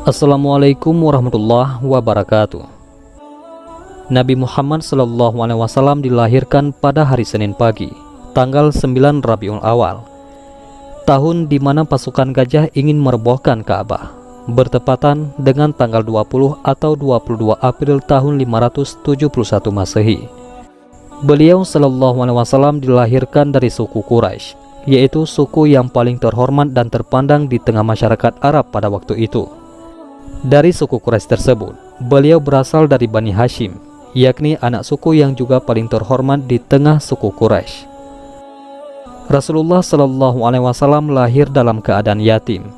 Assalamualaikum warahmatullahi wabarakatuh. Nabi Muhammad SAW dilahirkan pada hari Senin pagi, tanggal 9 Rabiul Awal, tahun di mana pasukan gajah ingin merobohkan Ka'bah, bertepatan dengan tanggal 20 atau 22 April tahun 571 Masehi. Beliau SAW dilahirkan dari suku Quraisy, yaitu suku yang paling terhormat dan terpandang di tengah masyarakat Arab pada waktu itu. Dari suku Quraisy tersebut, beliau berasal dari Bani Hashim, yakni anak suku yang juga paling terhormat di tengah suku Quraisy. Rasulullah SAW lahir dalam keadaan yatim,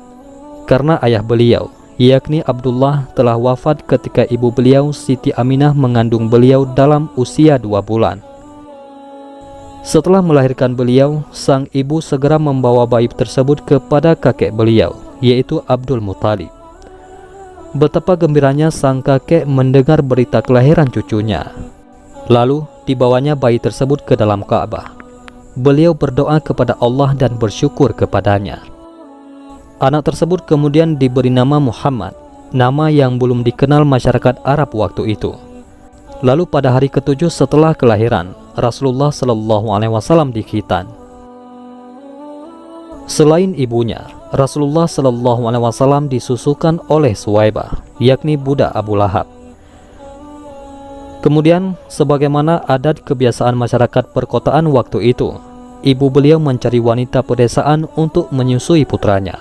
karena ayah beliau, yakni Abdullah, telah wafat ketika ibu beliau Siti Aminah mengandung beliau dalam usia 2 bulan. Setelah melahirkan beliau, sang ibu segera membawa bayi tersebut kepada kakek beliau, yaitu Abdul Muthalib. Betapa gembiranya sang kakek mendengar berita kelahiran cucunya. Lalu dibawanya bayi tersebut ke dalam Ka'bah. Beliau berdoa kepada Allah dan bersyukur kepadanya. Anak tersebut kemudian diberi nama Muhammad, nama yang belum dikenal masyarakat Arab waktu itu. Lalu pada hari ke-7 setelah kelahiran, Rasulullah SAW dikhitan. Selain ibunya, Rasulullah SAW disusukan oleh Suwaibah, yakni budak Abu Lahab. Kemudian, sebagaimana adat kebiasaan masyarakat perkotaan waktu itu, ibu beliau mencari wanita pedesaan untuk menyusui putranya.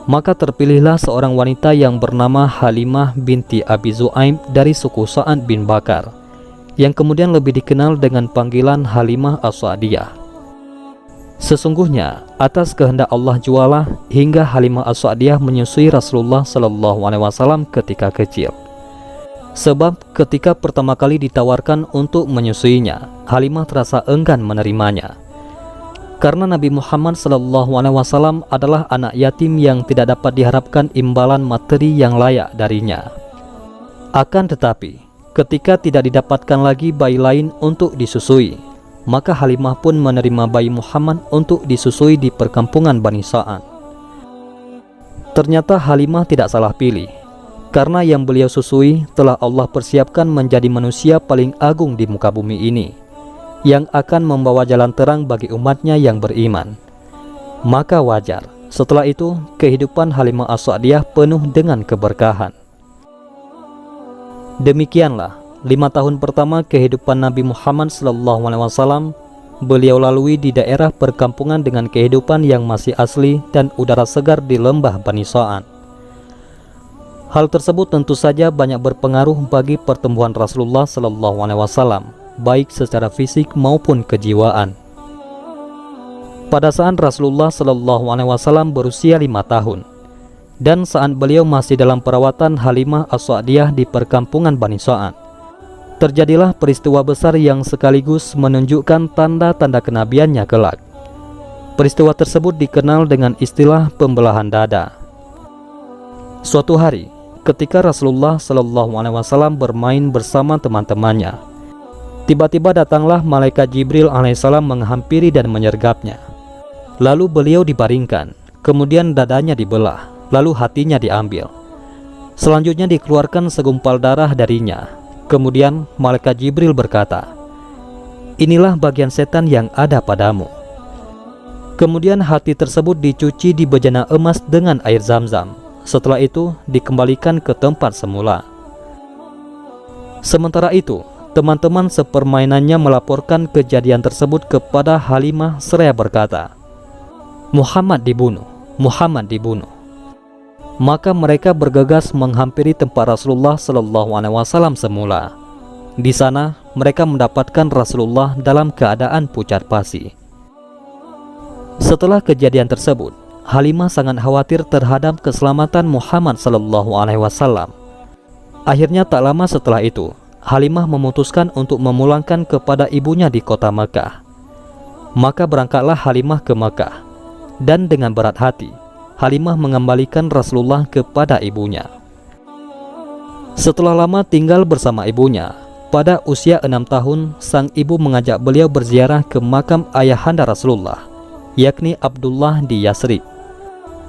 Maka terpilihlah seorang wanita yang bernama Halimah binti Abi Zu'aim dari suku Sa'ad bin Bakar, yang kemudian lebih dikenal dengan panggilan Halimah As-Sa'diyah. Sesungguhnya atas kehendak Allah jualah hingga Halimah As-Sa'diyah menyusui Rasulullah SAW ketika kecil. Sebab ketika pertama kali ditawarkan untuk menyusuinya, Halimah terasa enggan menerimanya. Karena Nabi Muhammad SAW adalah anak yatim yang tidak dapat diharapkan imbalan materi yang layak darinya. Akan tetapi, ketika tidak didapatkan lagi bayi lain untuk disusui, maka Halimah pun menerima bayi Muhammad untuk disusui di perkampungan Bani Sa'ad. Ternyata Halimah tidak salah pilih, karena yang beliau susui telah Allah persiapkan menjadi manusia paling agung di muka bumi ini, yang akan membawa jalan terang bagi umatnya yang beriman. Maka wajar, setelah itu kehidupan Halimah As-Sa'diyah penuh dengan keberkahan. Demikianlah 5 tahun pertama kehidupan Nabi Muhammad SAW, beliau lalui di daerah perkampungan dengan kehidupan yang masih asli dan udara segar di lembah Bani Sa'ad. Hal tersebut tentu saja banyak berpengaruh bagi pertumbuhan Rasulullah SAW, baik secara fisik maupun kejiwaan. Pada saat Rasulullah SAW berusia 5 tahun, dan saat beliau masih dalam perawatan Halimah As-Sa'diyah di perkampungan Bani Sa'ad, terjadilah peristiwa besar yang sekaligus menunjukkan tanda-tanda kenabiannya kelak. Peristiwa tersebut dikenal dengan istilah pembelahan dada. Suatu hari, ketika Rasulullah SAW bermain bersama teman-temannya, tiba-tiba datanglah malaikat Jibril alaihissalam menghampiri dan menyergapnya. Lalu beliau dibaringkan, kemudian dadanya dibelah, lalu hatinya diambil. Selanjutnya dikeluarkan segumpal darah darinya. Kemudian malaikat Jibril berkata, "Inilah bagian setan yang ada padamu." Kemudian hati tersebut dicuci di bejana emas dengan air Zam-Zam. Setelah itu dikembalikan ke tempat semula. Sementara itu, teman-teman sepermainannya melaporkan kejadian tersebut kepada Halimah seraya berkata, "Muhammad dibunuh, Muhammad dibunuh." Maka mereka bergegas menghampiri tempat Rasulullah SAW semula. Di sana mereka mendapatkan Rasulullah dalam keadaan pucat pasi. Setelah kejadian tersebut, Halimah sangat khawatir terhadap keselamatan Muhammad SAW. Akhirnya tak lama setelah itu, Halimah memutuskan untuk memulangkan kepada ibunya di kota Mekah. Maka berangkatlah Halimah ke Mekah, dan dengan berat hati Halimah mengembalikan Rasulullah kepada ibunya. Setelah lama tinggal bersama ibunya, pada usia 6 tahun, sang ibu mengajak beliau berziarah ke makam ayahanda Rasulullah, yakni Abdullah di Yasrib.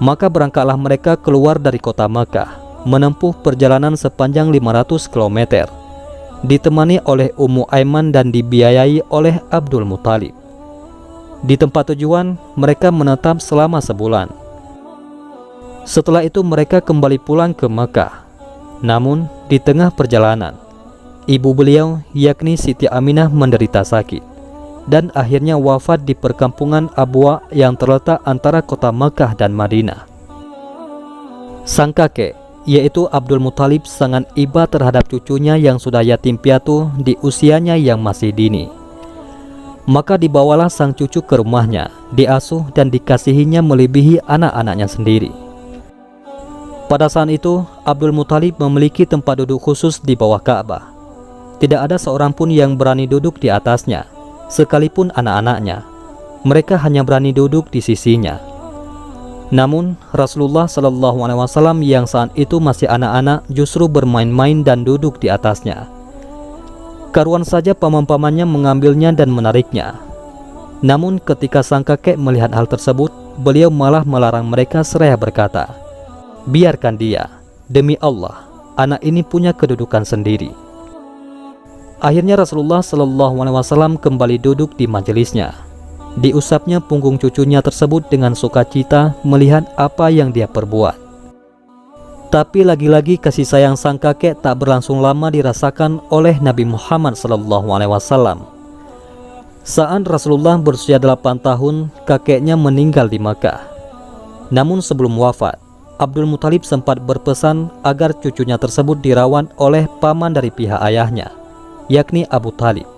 Maka berangkatlah mereka keluar dari kota Makkah menempuh perjalanan sepanjang 500 km, ditemani oleh Ummu Aiman dan dibiayai oleh Abdul Muthalib. Di tempat tujuan, mereka menetap selama sebulan. Setelah itu mereka kembali pulang ke Mekah. Namun, di tengah perjalanan, ibu beliau, yakni Siti Aminah, menderita sakit dan akhirnya wafat di perkampungan Abwa yang terletak antara kota Mekah dan Madinah. Sang kakek, yaitu Abdul Muthalib, sangat iba terhadap cucunya yang sudah yatim piatu di usianya yang masih dini. Maka dibawalah sang cucu ke rumahnya, diasuh dan dikasihinya melebihi anak-anaknya sendiri. Pada saat itu, Abdul Muthalib memiliki tempat duduk khusus di bawah Ka'bah. Tidak ada seorang pun yang berani duduk di atasnya, sekalipun anak-anaknya. Mereka hanya berani duduk di sisinya. Namun, Rasulullah SAW yang saat itu masih anak-anak justru bermain-main dan duduk di atasnya. Karuan saja paman-pamannya mengambilnya dan menariknya. Namun ketika sang kakek melihat hal tersebut, beliau malah melarang mereka seraya berkata, "Biarkan dia, demi Allah, anak ini punya kedudukan sendiri." Akhirnya Rasulullah SAW kembali duduk di majelisnya. Diusapnya punggung cucunya tersebut dengan sukacita melihat apa yang dia perbuat. Tapi lagi-lagi kasih sayang sang kakek tak berlangsung lama dirasakan oleh Nabi Muhammad SAW. Saat Rasulullah berusia 8 tahun, kakeknya meninggal di Makkah. Namun sebelum wafat, Abdul Muthalib sempat berpesan agar cucunya tersebut dirawat oleh paman dari pihak ayahnya, yakni Abu Thalib.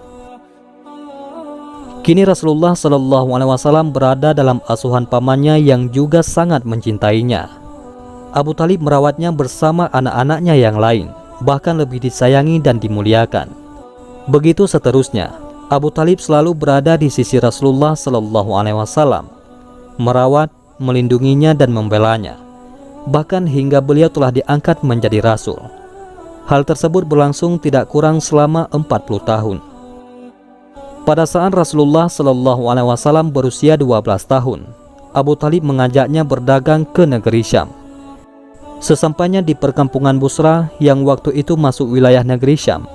Kini Rasulullah SAW berada dalam asuhan pamannya yang juga sangat mencintainya. Abu Thalib merawatnya bersama anak-anaknya yang lain, bahkan lebih disayangi dan dimuliakan. Begitu seterusnya, Abu Thalib selalu berada di sisi Rasulullah SAW, merawat, melindunginya dan membelanya, bahkan hingga beliau telah diangkat menjadi Rasul. Hal tersebut berlangsung tidak kurang selama 40 tahun. Pada saat Rasulullah SAW berusia 12 tahun, Abu Thalib mengajaknya berdagang ke negeri Syam. Sesampainya di perkampungan Busra yang waktu itu masuk wilayah negeri Syam,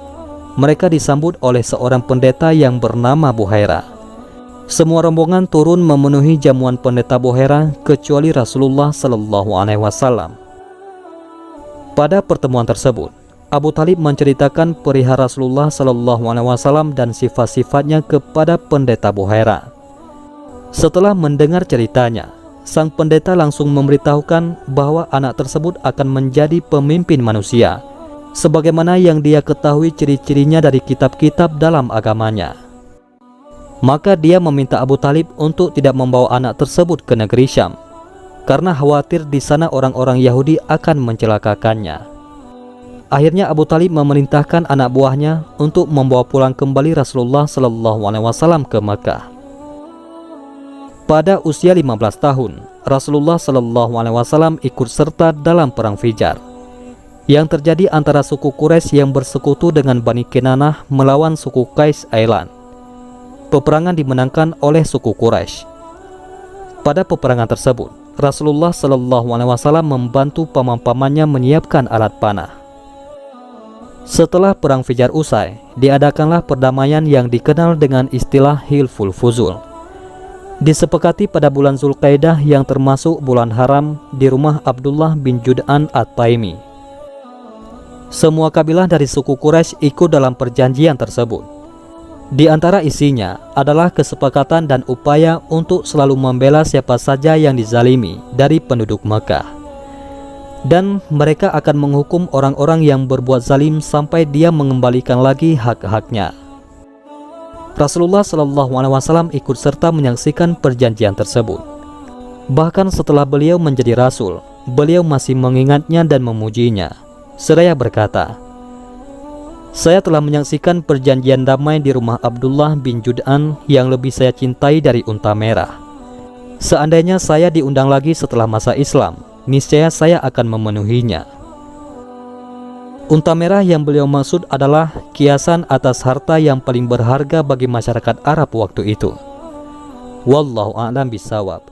mereka disambut oleh seorang pendeta yang bernama Buhaira. Semua rombongan turun memenuhi jamuan pendeta Buhaira kecuali Rasulullah SAW. Pada pertemuan tersebut, Abu Thalib menceritakan perihal Rasulullah SAW dan sifat-sifatnya kepada pendeta Buhaira. Setelah mendengar ceritanya, sang pendeta langsung memberitahukan bahwa anak tersebut akan menjadi pemimpin manusia, sebagaimana yang dia ketahui ciri-cirinya dari kitab-kitab dalam agamanya. Maka dia meminta Abu Thalib untuk tidak membawa anak tersebut ke negeri Syam, karena khawatir di sana orang-orang Yahudi akan mencelakakannya. Akhirnya Abu Thalib memerintahkan anak buahnya untuk membawa pulang kembali Rasulullah SAW ke Makkah. Pada usia 15 tahun, Rasulullah SAW ikut serta dalam perang Fijar yang terjadi antara suku Quraisy yang bersekutu dengan Bani Kinanah melawan suku Qais Ailan. Peperangan dimenangkan oleh suku Quraisy. Pada peperangan tersebut, Rasulullah SAW membantu paman-pamannya menyiapkan alat panah. Setelah perang Fijar usai, diadakanlah perdamaian yang dikenal dengan istilah Hilful Fuzul. Disepakati pada bulan Zulqaidah yang termasuk bulan haram di rumah Abdullah bin Jud'an At-Taimi. Semua kabilah dari suku Quraisy ikut dalam perjanjian tersebut. Di antara isinya adalah kesepakatan dan upaya untuk selalu membela siapa saja yang dizalimi dari penduduk Makkah. Dan mereka akan menghukum orang-orang yang berbuat zalim sampai dia mengembalikan lagi hak-haknya. Rasulullah SAW ikut serta menyaksikan perjanjian tersebut. Bahkan setelah beliau menjadi Rasul, beliau masih mengingatnya dan memujinya, seraya berkata, "Saya telah menyaksikan perjanjian damai di rumah Abdullah bin Jud'an yang lebih saya cintai dari unta merah. Seandainya saya diundang lagi setelah masa Islam, niscaya saya akan memenuhinya." Unta merah yang beliau maksud adalah kiasan atas harta yang paling berharga bagi masyarakat Arab waktu itu. Wallahu a'lam bishawab.